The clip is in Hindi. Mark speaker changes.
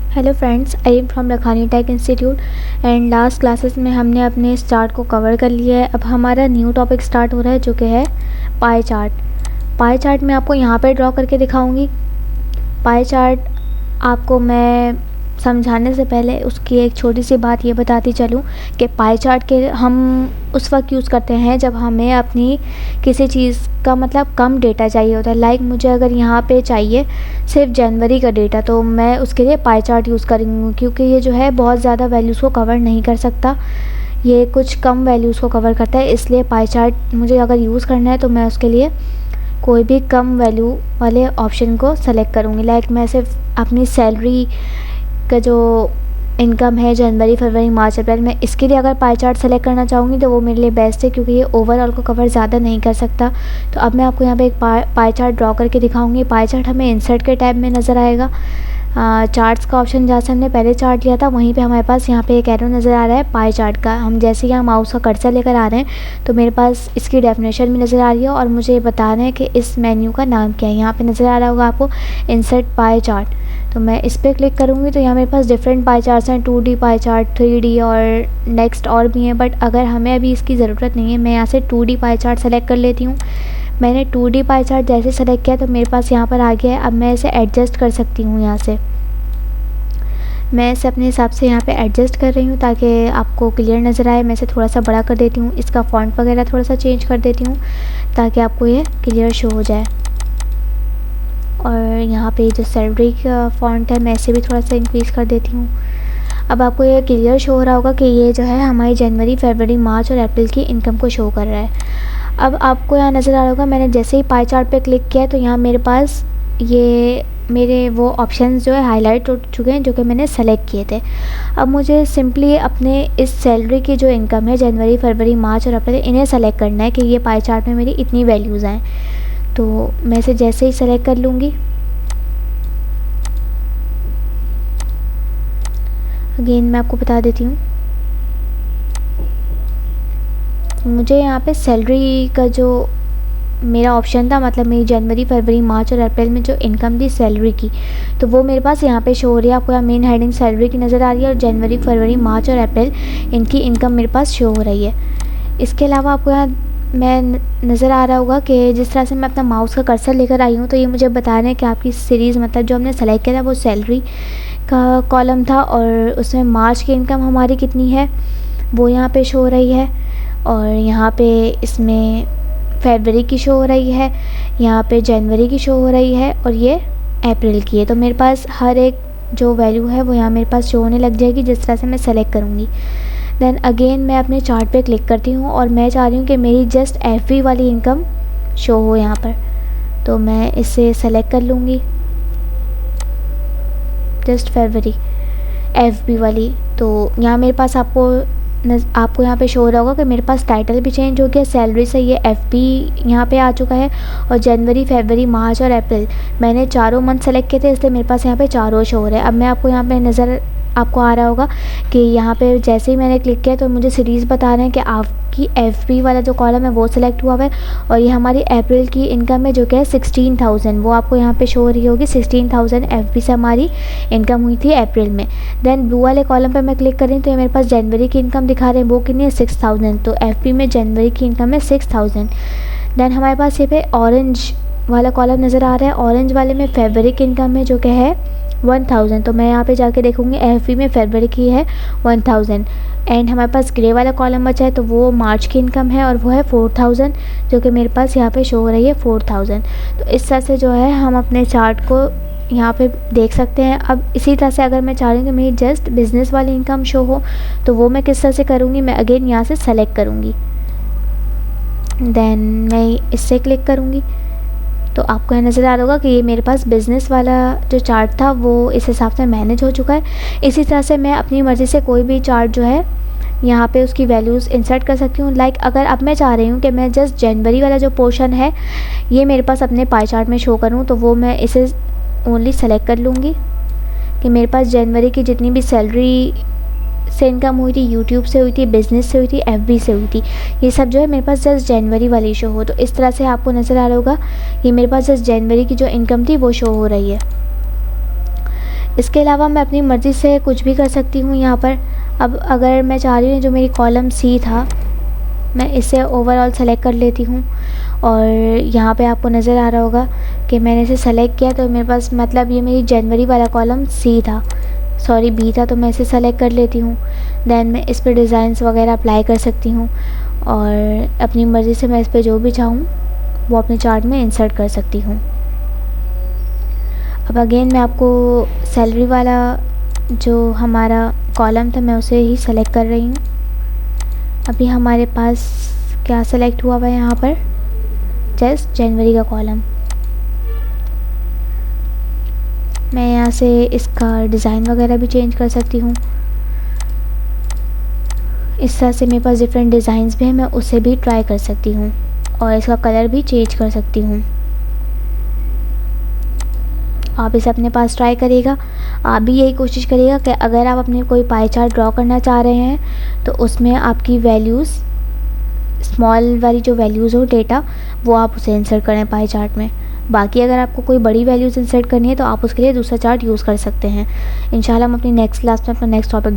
Speaker 1: Hello friends, I am from Lakhani tech institute and last classes में हमने अपने चार्ट को कवर कर लिया है। अब हमारा न्यू टॉपिक स्टार्ट हो रहा है जो कि है पाई चार्ट। पाई चार्ट मैं आपको यहाँ पे ड्रॉ करके दिखाऊंगी। पाई चार्ट आपको मैं समझाने से पहले उसकी एक छोटी सी बात ये बताती चलूँ कि पाई चार्ट के हम उस वक्त यूज़ करते हैं जब हमें अपनी किसी चीज़ का मतलब कम डेटा चाहिए होता है। लाइक मुझे अगर यहाँ पे चाहिए सिर्फ जनवरी का डेटा, तो मैं उसके लिए पाई चार्ट यूज़ करूँगी, क्योंकि ये जो है बहुत ज़्यादा वैल्यूज़ को कवर नहीं कर सकता, ये कुछ कम वैल्यूज़ को कवर करता है। इसलिए पाई चार्ट मुझे अगर यूज़ करना है तो मैं उसके लिए कोई भी कम वैल्यू वाले ऑप्शन को सेलेक्ट करूँगी। लाइक मैं सिर्फ अपनी सैलरी का जो इनकम है जनवरी, फरवरी, मार्च, अप्रैल में, इसके लिए अगर पाई चार्ट सेलेक्ट करना चाहूँगी तो वो मेरे लिए बेस्ट है, क्योंकि ये ओवरऑल को कवर ज़्यादा नहीं कर सकता। तो अब मैं आपको यहाँ पे एक पाई चार्ट ड्रॉ करके दिखाऊंगी। पाई चार्ट हमें इंसर्ट के टैब में नज़र आएगा। चार्ट्स का ऑप्शन जहाँ से हमने पहले चार्ट लिया था वहीं पे हमारे पास यहाँ पे एक एरो नज़र आ रहा है पाई चार्ट का। हम जैसे ही यहाँ माउस का कर्सर लेकर आ रहे हैं तो मेरे पास इसकी डेफिनेशन भी नज़र आ रही है और मुझे ये बता रहे हैं कि इस मेन्यू का नाम क्या है। यहाँ पे नज़र आ रहा होगा आपको इंसर्ट पाई चार्ट। तो मैं इस पर क्लिक करूँगी तो यहाँ मेरे पास डिफरेंट पाई चार्ट्स हैं, 2D पाई चार्ट, 3D और नेक्स्ट और भी हैं। बट अगर हमें अभी इसकी ज़रूरत नहीं है, मैं यहाँ से 2D पाई चार्ट सेलेक्ट कर लेती हूँ। मैंने 2D पाई चार्ट जैसे सेलेक्ट किया तो मेरे पास यहाँ पर आ गया है। अब मैं इसे एडजस्ट कर सकती हूँ। यहाँ से मैं इसे अपने हिसाब से यहाँ पे एडजस्ट कर रही हूँ ताकि आपको क्लियर नज़र आए। मैं इसे थोड़ा सा बड़ा कर देती हूँ, इसका फ़ॉन्ट वगैरह थोड़ा सा चेंज कर देती हूँ ताकि आपको ये क्लियर शो हो जाए। और यहाँ पे जो सैलरी का फ़ॉन्ट है मैं इसे भी थोड़ा सा इंक्रीज़ कर देती हूँ। अब आपको ये क्लियर शो हो रहा होगा कि ये जो है हमारी जनवरी, फरवरी, मार्च और अप्रैल की इनकम को शो कर रहा है। अब आपको यहाँ नज़र आ रहा होगा मैंने जैसे ही पाई चार्ट पे क्लिक किया है तो यहाँ मेरे पास ये मेरे वो ऑप्शंस जो है हाईलाइट हो चुके हैं जो कि मैंने सेलेक्ट किए थे। अब मुझे सिंपली अपने इस सैलरी की जो इनकम है जनवरी, फरवरी, मार्च और अप्रैल, इन्हें सेलेक्ट करना है कि ये पाई चार्ट में मेरी इतनी वैल्यूज़ आएँ। तो मैं इसे जैसे ही सेलेक्ट कर लूँगी, अगेन मैं आपको बता देती हूँ, मुझे यहाँ पे सैलरी का जो मेरा ऑप्शन था, मतलब मेरी जनवरी, फरवरी, मार्च और अप्रैल में जो इनकम थी सैलरी की, तो वो मेरे पास यहाँ पे शो हो रही है। आपको यहाँ मेन हेडिंग सैलरी की नज़र आ रही है और जनवरी, फरवरी, मार्च और अप्रैल इनकी इनकम मेरे पास शो हो रही है। इसके अलावा आपको यहाँ मैं नज़र आ रहा होगा कि जिस तरह से मैं अपना माउस का कर्सर लेकर आई हूँ तो ये मुझे बता रहे हैं कि आपकी सीरीज़, मतलब जो हमने सेलेक्ट किया था वो सैलरी का कॉलम था और उसमें मार्च की इनकम हमारी कितनी है वो यहाँ पे शो हो रही है और यहाँ पे इसमें फरवरी की शो हो रही है, यहाँ पे जनवरी की शो हो रही है और ये अप्रैल की है। तो मेरे पास हर एक जो वैल्यू है वो यहाँ मेरे पास शो होने लग जाएगी जिस तरह से मैं सेलेक्ट करूँगी। देन अगेन मैं अपने चार्ट पे क्लिक करती हूँ और मैं चाह रही हूँ कि मेरी जस्ट FB वाली इनकम शो हो यहाँ पर। तो मैं इसे सेलेक्ट कर लूँगी, जस्ट फरवरी FB वाली। तो यहाँ मेरे पास आपको यहाँ पे शो हो रहा होगा कि मेरे पास टाइटल भी चेंज हो गया, सैलरी से ये FB यहाँ पे आ चुका है और जनवरी, फरवरी, मार्च और अप्रैल मैंने चारों मंथ सेलेक्ट किए थे, इसलिए मेरे पास यहाँ पे चारों शो हो रहे हैं। अब मैं आपको यहाँ पे आपको आ रहा होगा कि यहाँ पे जैसे ही मैंने क्लिक किया तो मुझे सीरीज़ बता रहे हैं कि आपकी FB वाला जो कॉलम है वो सिलेक्ट हुआ है और ये हमारी अप्रैल की इनकम है जो कि है 16,000, वो आपको यहाँ पे शो हो रही होगी। 16,000 FB से हमारी इनकम हुई थी अप्रैल में। देन ब्लू वाले कॉलम पे मैं क्लिक कर रही हूँ तो ये मेरे पास जनवरी की इनकम दिखा रहे हैं, वो कितनी है 6,000। तो FB में जनवरी की इनकम है 6,000। देन हमारे पास ये पे ऑरेंज वाला कॉलम नज़र आ रहा है, ऑरेंज वाले में फरवरी की इनकम है जो कि है 1,000। तो मैं यहाँ पे जाके देखूँगी FB में फरवरी की है 1,000। एंड हमारे पास ग्रे वाला कॉलम बचा है तो वो मार्च की इनकम है और वो है 4,000 जो कि मेरे पास यहाँ पे शो हो रही है 4,000। तो इस तरह से जो है हम अपने चार्ट को यहाँ पे देख सकते हैं। अब इसी तरह से अगर मैं चाह रही हूँ कि मेरी जस्ट बिज़नेस वाली इनकम शो हो तो वो मैं किस तरह से करूँगी, मैं अगेन यहाँ से सेलेक्ट करूँगी, देन मैं इससे क्लिक करूँगी तो आपको यहाँ नज़र आ रहा होगा कि ये मेरे पास बिज़नेस वाला जो चार्ट था वो इस हिसाब से मैनेज हो चुका है। इसी तरह से मैं अपनी मर्ज़ी से कोई भी चार्ट जो है यहाँ पे उसकी वैल्यूज़ इंसर्ट कर सकती हूँ। लाइक अगर अब मैं चाह रही हूँ कि मैं जस्ट जनवरी वाला जो पोर्शन है ये मेरे पास अपने पाई चार्ट में शो करूँ तो वो मैं इसे ओनली सेलेक्ट कर लूँगी कि मेरे पास जनवरी की जितनी भी सैलरी से इनकम हुई थी, यूट्यूब से हुई थी, बिज़नेस से हुई थी, FB से हुई थी, ये सब जो है मेरे पास जस्ट जनवरी वाली शो हो। तो इस तरह से आपको नज़र आ रहा होगा ये मेरे पास जस्ट जनवरी की जो इनकम थी वो शो हो रही है। इसके अलावा मैं अपनी मर्ज़ी से कुछ भी कर सकती हूँ यहाँ पर। अब अगर मैं चाह रही हूँ जो मेरी कॉलम सी था, मैं इसे ओवरऑल सेलेक्ट कर लेती हूँ और यहाँ पे आपको नज़र आ रहा होगा कि मैंने इसे सेलेक्ट किया तो मेरे पास मतलब ये मेरी जनवरी वाला कॉलम सी था, सॉरी बी था, तो मैं इसे सेलेक्ट कर लेती हूँ। देन मैं इस पर डिज़ाइंस वगैरह अप्लाई कर सकती हूँ और अपनी मर्ज़ी से मैं इस पर जो भी चाहूँ वो अपने चार्ट में इंसर्ट कर सकती हूँ। अब अगेन मैं आपको सैलरी वाला जो हमारा कॉलम था मैं उसे ही सेलेक्ट कर रही हूँ। अभी हमारे पास क्या सेलेक्ट हुआ है यहाँ पर, जस्ट जनवरी का कॉलम। मैं यहाँ से इसका डिज़ाइन वगैरह भी चेंज कर सकती हूँ। इस तरह से मेरे पास डिफरेंट डिज़ाइंस भी हैं, मैं उसे भी ट्राई कर सकती हूँ और इसका कलर भी चेंज कर सकती हूँ। आप इसे अपने पास ट्राई करिएगा। आप भी यही कोशिश करिएगा कि अगर आप अपने कोई पाई चार्ट ड्रॉ करना चाह रहे हैं तो उसमें आपकी वैल्यूज़, स्मॉल वाली जो वैल्यूज़ हो डेटा, वो आप उसे इंसर्ट करें पाई चार्ट में। बाकी अगर आपको कोई बड़ी वैल्यूज़ इंसर्ट करनी है तो आप उसके लिए दूसरा चार्ट यूज़ कर सकते हैं। इंशाल्लाह हम अपनी नेक्स्ट क्लास में अपना नेक्स्ट टॉपिक